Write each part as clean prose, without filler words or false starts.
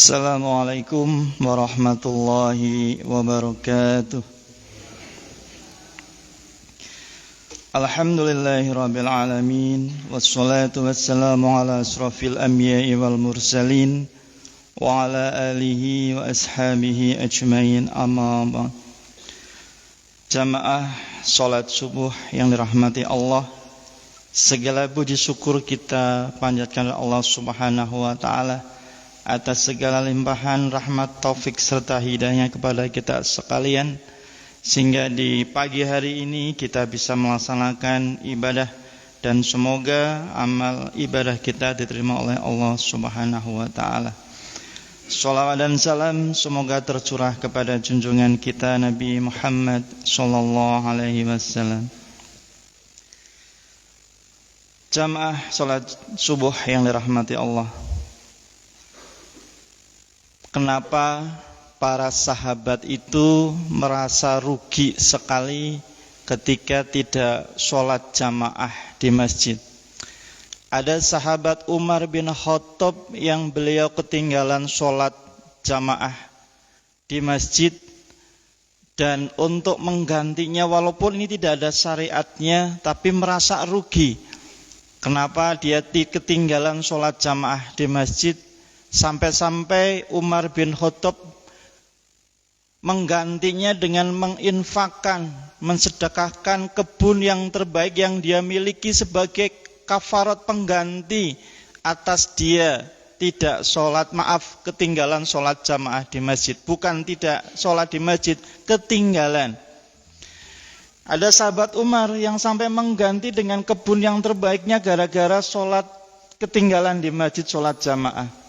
Assalamualaikum warahmatullahi wabarakatuh. Alhamdulillahirabbil alamin wassalatu wassalamu ala asrofil anbiya'i wal mursalin wa ala alihi wa ashabihi ajmain, amma ba'd. Jamaah salat subuh yang dirahmati Allah, segala puji syukur kita panjatkan Allah Subhanahu wa taala atas segala limpahan rahmat, taufik serta hidayahnya kepada kita sekalian, sehingga di pagi hari ini kita bisa melaksanakan ibadah dan semoga amal ibadah kita diterima oleh Allah Subhanahu wa taala. Shalawat dan salam semoga tercurah kepada junjungan kita Nabi Muhammad sallallahu alaihi wasallam. Jamaah salat subuh yang dirahmati Allah, kenapa para sahabat itu merasa rugi sekali ketika tidak sholat jamaah di masjid? Ada sahabat Umar bin Khattab yang beliau ketinggalan sholat jamaah di masjid, dan untuk menggantinya walaupun ini tidak ada syariatnya tapi merasa rugi. Kenapa dia ketinggalan sholat jamaah di masjid? Sampai-sampai Umar bin Khattab menggantinya dengan menginfakkan, mensedekahkan kebun yang terbaik yang dia miliki sebagai kafarat pengganti atas dia tidak ketinggalan sholat jamaah di masjid. Bukan tidak sholat di masjid, ketinggalan. Ada sahabat Umar yang sampai mengganti dengan kebun yang terbaiknya gara-gara ketinggalan di masjid sholat jamaah.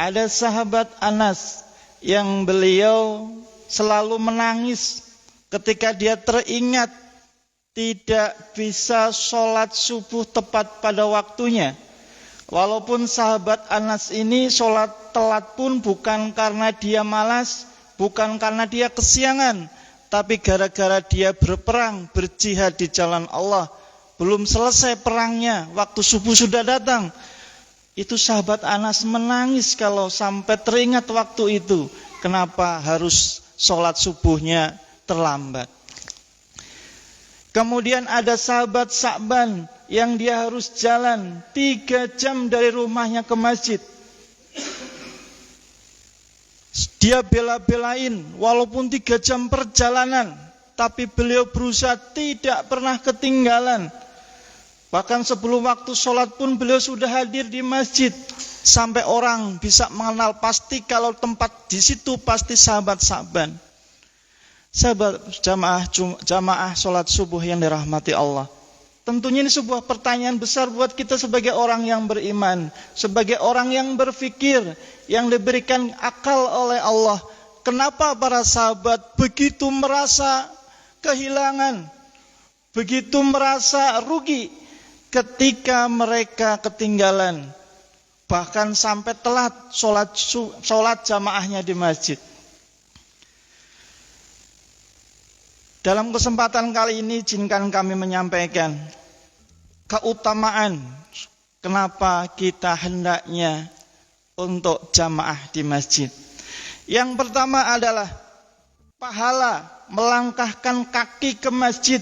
Ada sahabat Anas yang beliau selalu menangis ketika dia teringat tidak bisa sholat subuh tepat pada waktunya. Walaupun sahabat Anas ini sholat telat pun bukan karena dia malas, bukan karena dia kesiangan, tapi gara-gara dia berperang, berjihad di jalan Allah. Belum selesai perangnya, waktu subuh sudah datang. Itu sahabat Anas menangis kalau sampai teringat waktu itu. Kenapa harus sholat subuhnya terlambat? Kemudian ada sahabat Sa'ban yang dia harus jalan 3 jam dari rumahnya ke masjid. Dia bela-belain walaupun 3 jam perjalanan, tapi beliau berusaha tidak pernah ketinggalan. Bahkan sebelum waktu sholat pun beliau sudah hadir di masjid, sampai orang bisa mengenal pasti kalau tempat di situ pasti sahabat Sa'ban. Sahabat jamaah sholat subuh yang dirahmati Allah, tentunya ini sebuah pertanyaan besar buat kita sebagai orang yang beriman, sebagai orang yang berfikir, yang diberikan akal oleh Allah. Kenapa para sahabat begitu merasa kehilangan, begitu merasa rugi ketika mereka ketinggalan, bahkan sampai telat sholat jamaahnya di masjid? Dalam kesempatan kali ini izinkan kami menyampaikan keutamaan kenapa kita hendaknya untuk jamaah di masjid. Yang pertama adalah pahala melangkahkan kaki ke masjid.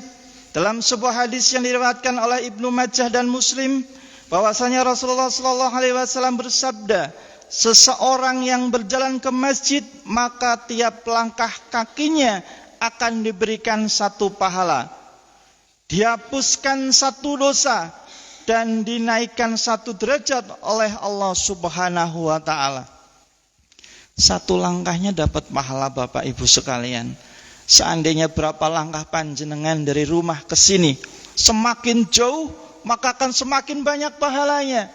Dalam sebuah hadis yang diriwayatkan oleh Ibnu Majah dan Muslim, bahwasanya Rasulullah SAW bersabda, seseorang yang berjalan ke masjid maka tiap langkah kakinya akan diberikan 1 pahala, dihapuskan 1 dosa, dan dinaikkan 1 derajat oleh Allah Subhanahu wa taala. 1 langkahnya dapat pahala, Bapak Ibu sekalian. Seandainya berapa langkah panjenengan dari rumah ke sini, semakin jauh maka akan semakin banyak pahalanya.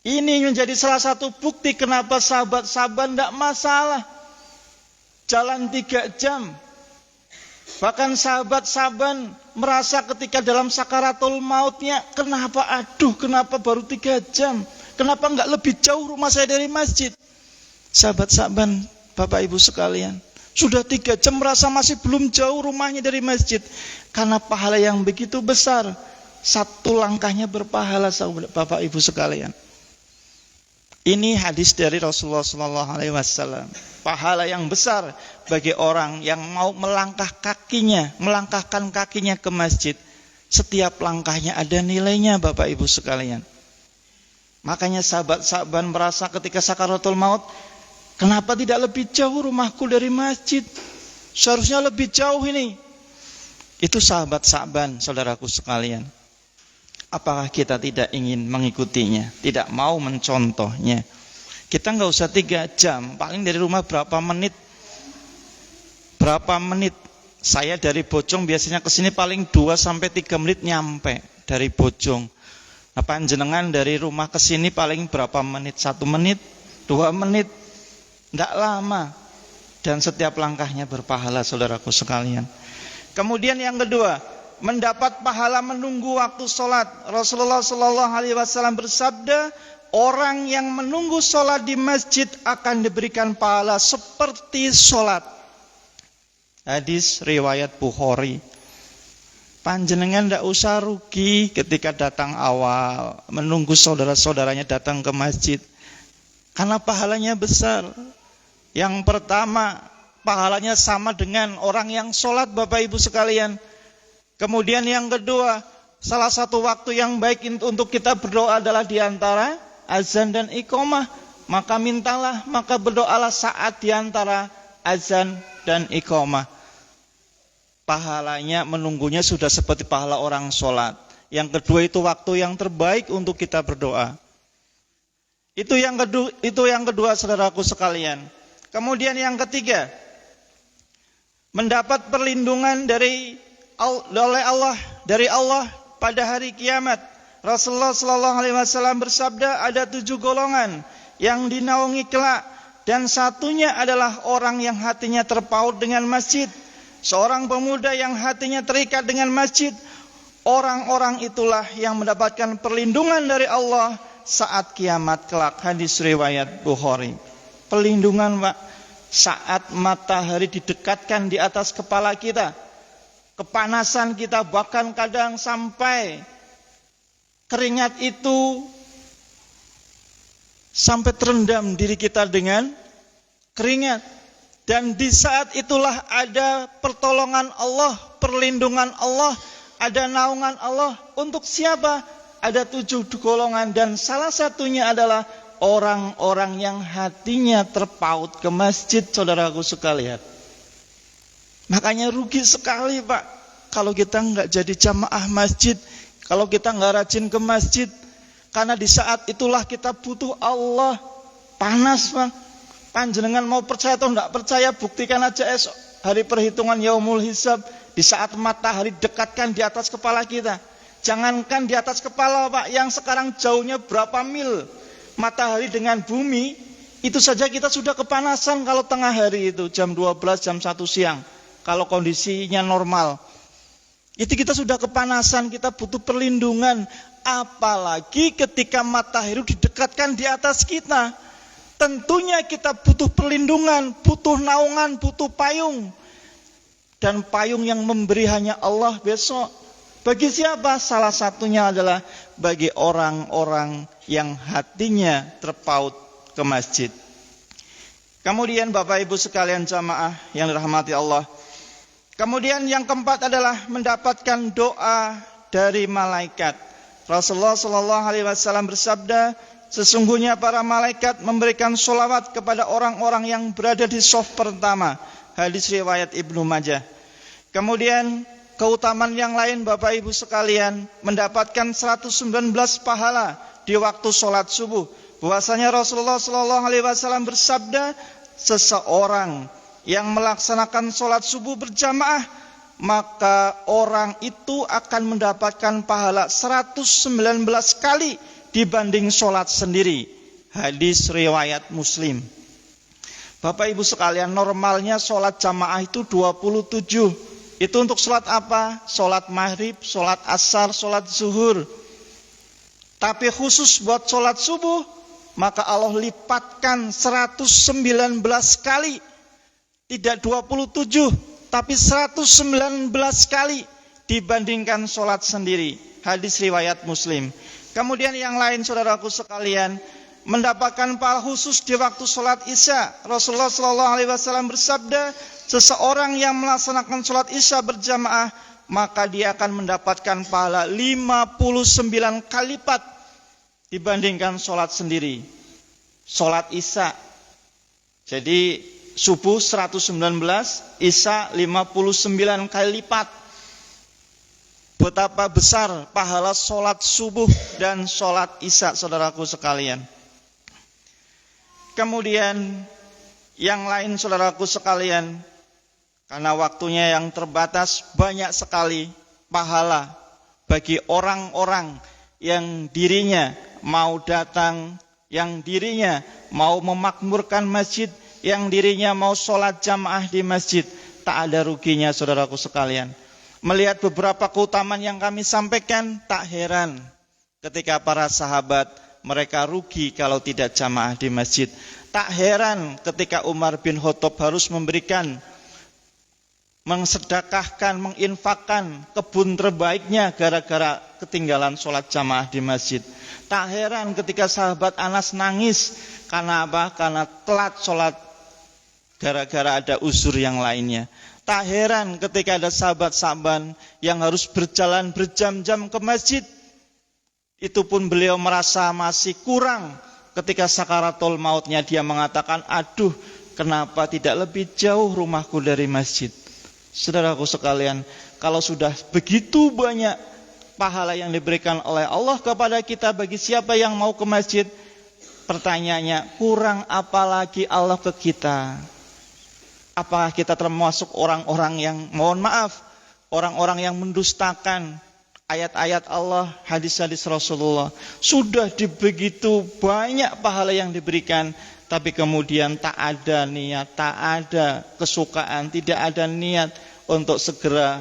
Ini menjadi salah satu bukti kenapa sahabat-sahabat tidak masalah jalan 3 jam. Bahkan sahabat-sahabat merasa ketika dalam sakaratul mautnya, kenapa baru 3 jam? Kenapa enggak lebih jauh rumah saya dari masjid? Sahabat-sahabat, Bapak Ibu sekalian, sudah 3 jam merasa masih belum jauh rumahnya dari masjid. Karena pahala yang begitu besar, 1 langkahnya berpahala, Bapak Ibu sekalian. Ini hadis dari Rasulullah SAW. Pahala yang besar bagi orang yang mau melangkahkan kakinya ke masjid. Setiap langkahnya ada nilainya, Bapak Ibu sekalian. Makanya sahabat-sahabat merasa ketika sakaratul maut, kenapa tidak lebih jauh rumahku dari masjid? Seharusnya lebih jauh ini. Itu sahabat-sahabat, saudaraku sekalian. Apakah kita tidak ingin mengikutinya, tidak mau mencontohnya? Kita nggak usah 3 jam, paling dari rumah berapa menit. Saya dari Bojong biasanya ke sini paling 2-3 menit nyampe dari Bojong. Nah, panjenengan dari rumah ke sini paling berapa menit? 1 menit, 2 menit, tidak lama. Dan setiap langkahnya berpahala, saudaraku sekalian. Kemudian yang kedua, mendapat pahala menunggu waktu sholat. Rasulullah SAW bersabda, orang yang menunggu sholat di masjid akan diberikan pahala seperti sholat. Hadis riwayat Bukhari. Panjenengan tidak usah rugi ketika datang awal, menunggu saudara-saudaranya datang ke masjid, karena pahalanya besar. Yang pertama, pahalanya sama dengan orang yang sholat, Bapak Ibu sekalian. Kemudian yang kedua, salah satu waktu yang baik untuk kita berdoa adalah diantara azan dan iqamah. Maka mintalah, maka berdoalah saat diantara azan dan iqamah. Pahalanya menunggunya sudah seperti pahala orang sholat. Yang kedua itu waktu yang terbaik untuk kita berdoa. Itu yang kedua saudaraku sekalian. Kemudian yang ketiga, mendapat perlindungan dari Allah pada hari kiamat. Rasulullah SAW bersabda, ada 7 golongan yang dinaungi kelak, dan satunya adalah orang yang hatinya terpaut dengan masjid. Seorang pemuda yang hatinya terikat dengan masjid. Orang-orang itulah yang mendapatkan perlindungan dari Allah saat kiamat kelak. Hadis riwayat Bukhari. Perlindungan, Pak, saat matahari didekatkan di atas kepala kita, kepanasan kita, bahkan kadang sampai keringat itu sampai terendam diri kita dengan keringat. Dan di saat itulah ada pertolongan Allah, perlindungan Allah, ada naungan Allah. Untuk siapa? Ada 7 golongan, dan salah satunya adalah orang-orang yang hatinya terpaut ke masjid, saudaraku sekalian. Makanya rugi sekali, Pak, kalau kita nggak jadi jamaah masjid, kalau kita nggak rajin ke masjid, karena di saat itulah kita butuh Allah. Panas, Pak. Panjenengan mau percaya atau nggak percaya, buktikan aja esok hari perhitungan yaumul hisab, di saat matahari dekatkan di atas kepala kita. Jangankan di atas kepala, Pak, yang sekarang jauhnya berapa mil matahari dengan bumi, itu saja kita sudah kepanasan kalau tengah hari itu, jam 12, jam 1 siang. Kalau kondisinya normal, itu kita sudah kepanasan, kita butuh perlindungan. Apalagi ketika matahari didekatkan di atas kita, tentunya kita butuh perlindungan, butuh naungan, butuh payung. Dan payung yang memberi hanya Allah besok. Bagi siapa? Salah satunya adalah bagi orang-orang yang hatinya terpaut ke masjid. Kemudian Bapak Ibu sekalian jamaah yang dirahmati Allah, kemudian yang keempat adalah mendapatkan doa dari malaikat. Rasulullah SAW bersabda, sesungguhnya para malaikat memberikan sholawat kepada orang-orang yang berada di shaf pertama. Hadis riwayat Ibnu Majah. Kemudian keutamaan yang lain, Bapak Ibu sekalian, mendapatkan 119 pahala di waktu sholat subuh. Bahwasanya Rasulullah SAW bersabda, seseorang yang melaksanakan sholat subuh berjamaah, maka orang itu akan mendapatkan pahala 119 kali dibanding sholat sendiri. Hadis riwayat Muslim. Bapak Ibu sekalian, normalnya sholat jamaah itu 27. Itu untuk sholat apa? Sholat maghrib, sholat asar, sholat zuhur. Tapi khusus buat sholat subuh, maka Allah lipatkan 119 kali. Tidak 27, tapi 119 kali dibandingkan sholat sendiri. Hadis riwayat Muslim. Kemudian yang lain, saudaraku sekalian, mendapatkan pahala khusus di waktu sholat isya. Rasulullah SAW bersabda, seseorang yang melaksanakan sholat isya berjamaah, maka dia akan mendapatkan pahala 59 kali lipat dibandingkan sholat sendiri. Sholat isya, jadi subuh 119, isya 59 kali lipat. Betapa besar pahala sholat subuh dan sholat isya, saudaraku sekalian. Kemudian yang lain, saudaraku sekalian, karena waktunya yang terbatas, banyak sekali pahala bagi orang-orang yang dirinya mau datang, yang dirinya mau memakmurkan masjid, yang dirinya mau sholat jamaah di masjid. Tak ada ruginya, saudaraku sekalian. Melihat beberapa keutamaan yang kami sampaikan, tak heran ketika para sahabat mereka rugi kalau tidak jamaah di masjid. Tak heran ketika Umar bin Khattab harus memberikan, mensedekahkan, menginfakkan kebun terbaiknya gara-gara ketinggalan sholat jamaah di masjid. Tak heran ketika sahabat Anas nangis karena apa? Karena telat sholat gara-gara ada uzur yang lainnya. Tak heran ketika ada sahabat-sahabat yang harus berjalan berjam-jam ke masjid. Itu pun beliau merasa masih kurang. Ketika sakaratul mautnya dia mengatakan, aduh, kenapa tidak lebih jauh rumahku dari masjid. Saudaraku sekalian, kalau sudah begitu banyak pahala yang diberikan oleh Allah kepada kita bagi siapa yang mau ke masjid, pertanyaannya, kurang apa lagi Allah ke kita? Apakah kita termasuk orang-orang yang, mohon maaf, orang-orang yang mendustakan ayat-ayat Allah, hadis-hadis Rasulullah? Sudah begitu banyak pahala yang diberikan, tapi kemudian tak ada niat, tak ada kesukaan, tidak ada niat untuk segera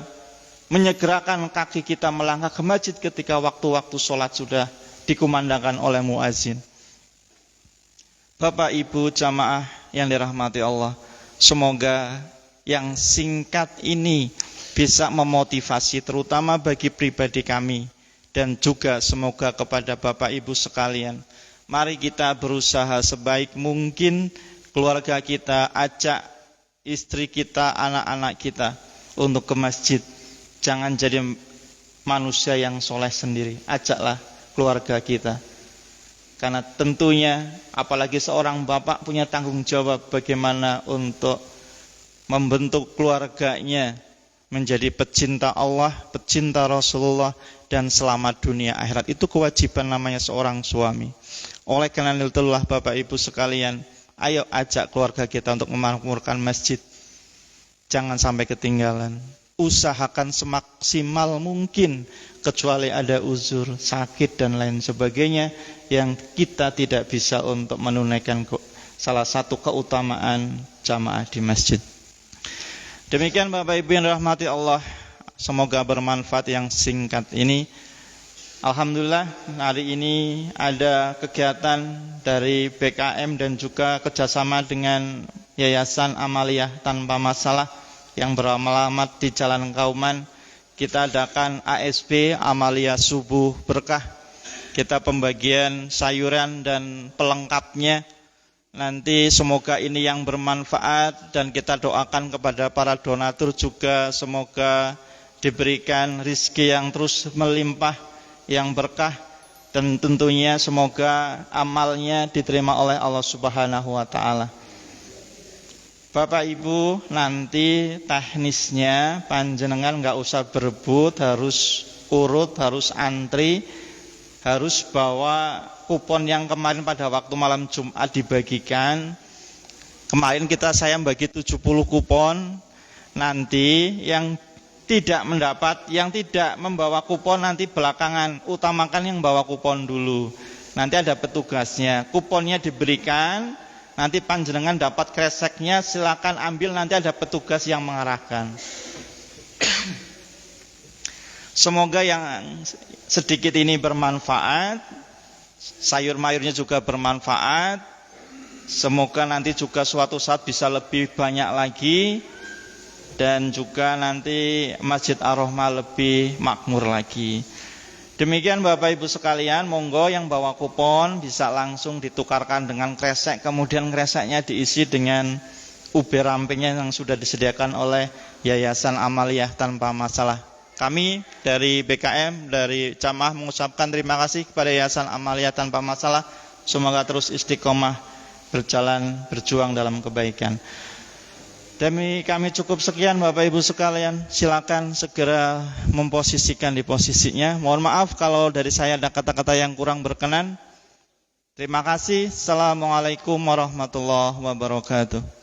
menyegerakan kaki kita melangkah ke masjid ketika waktu-waktu sholat sudah dikumandangkan oleh muazin. Bapak Ibu jamaah yang dirahmati Allah, semoga yang singkat ini bisa memotivasi terutama bagi pribadi kami dan juga semoga kepada Bapak Ibu sekalian. Mari kita berusaha sebaik mungkin keluarga kita, ajak istri kita, anak-anak kita untuk ke masjid. Jangan jadi manusia yang soleh sendiri, ajaklah keluarga kita. Karena tentunya apalagi seorang bapak punya tanggung jawab bagaimana untuk membentuk keluarganya menjadi pecinta Allah, pecinta Rasulullah, dan selamat dunia akhirat. Itu kewajiban namanya seorang suami. Oleh karena itulah Bapak Ibu sekalian, ayo ajak keluarga kita untuk memakmurkan masjid. Jangan sampai ketinggalan. Usahakan semaksimal mungkin, kecuali ada uzur, sakit dan lain sebagainya yang kita tidak bisa untuk menunaikan salah satu keutamaan jamaah di masjid. Demikian Bapak Ibu yang dirahmati Allah, semoga bermanfaat yang singkat ini. Alhamdulillah hari ini ada kegiatan dari BKM dan juga kerjasama dengan Yayasan Amaliyah Tanpa Masalah yang beralamat di Jalan Kauman. Kita adakan ASB Amaliyah Subuh Berkah. Kita pembagian sayuran dan pelengkapnya. Nanti semoga ini yang bermanfaat dan kita doakan kepada para donatur juga semoga diberikan rezeki yang terus melimpah, yang berkah, dan tentunya semoga amalnya diterima oleh Allah Subhanahu wa taala. Bapak Ibu, nanti teknisnya panjenengan enggak usah berebut, harus urut, harus antri, harus bawa kupon yang kemarin pada waktu malam Jumat dibagikan. Kemarin saya bagi 70 kupon. Nanti yang tidak mendapat, yang tidak membawa kupon nanti belakangan, utamakan yang bawa kupon dulu. Nanti ada petugasnya, kuponnya diberikan, nanti panjenengan dapat kreseknya, silakan ambil, nanti ada petugas yang mengarahkan. Semoga yang sedikit ini bermanfaat, sayur-mayurnya juga bermanfaat. Semoga nanti juga suatu saat bisa lebih banyak lagi, dan juga nanti Masjid Ar-Rahmah lebih makmur lagi. Demikian Bapak Ibu sekalian, monggo yang bawa kupon bisa langsung ditukarkan dengan kresek, kemudian kreseknya diisi dengan ubi rampingnya yang sudah disediakan oleh Yayasan Amaliyah tanpa masalah. Kami dari BKM, dari Jamaah mengucapkan terima kasih kepada Yayasan Amaliyah tanpa masalah. Semoga terus istiqomah berjuang dalam kebaikan. Demi kami cukup sekian Bapak Ibu sekalian, silakan segera memposisikan di posisinya. Mohon maaf kalau dari saya ada kata-kata yang kurang berkenan. Terima kasih. Assalamualaikum warahmatullahi wabarakatuh.